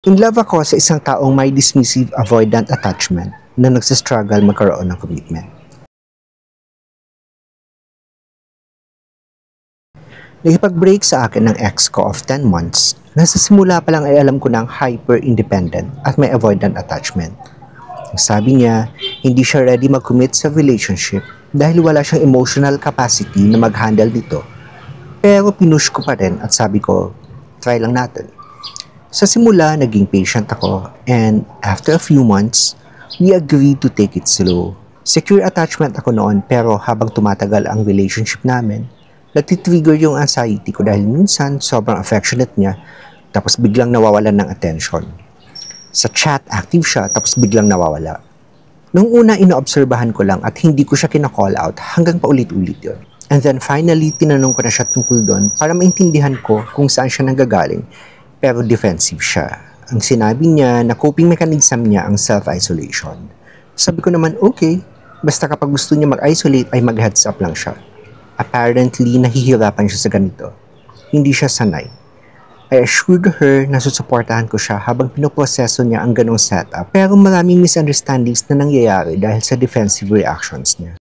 In love ako sa isang taong may dismissive avoidant attachment na nagsistruggle magkaroon ng commitment. Nakipag-break sa akin ng ex ko of 10 months, nasa simula pa lang ay alam ko ng hyper-independent at may avoidant attachment. Sabi niya, hindi siya ready mag-commit sa relationship dahil wala siyang emotional capacity na mag-handle dito. Pero pinush ko pa rin at sabi ko, try lang natin. Sa simula, naging patient ako, and after a few months, we agreed to take it slow. Secure attachment ako noon, pero habang tumatagal ang relationship namin, nagtitrigger yung anxiety ko dahil minsan sobrang affectionate niya, tapos biglang nawawalan ng attention. Sa chat, active siya, tapos biglang nawawala. Nung una, inoobserbahan ko lang at hindi ko siya kina-call out hanggang paulit-ulit yun. And then finally, tinanong ko na siya tungkol doon para maintindihan ko kung saan siya nanggagaling, pero defensive siya. Ang sinabi niya na coping mechanism niya ang self-isolation. Sabi ko naman, okay, basta kapag gusto niya mag-isolate ay mag-heads up lang siya. Apparently, nahihirapan siya sa ganito. Hindi siya sanay. I assured her na susuportahan ko siya habang pinoproseso niya ang ganong setup, pero maraming misunderstandings na nangyayari dahil sa defensive reactions niya.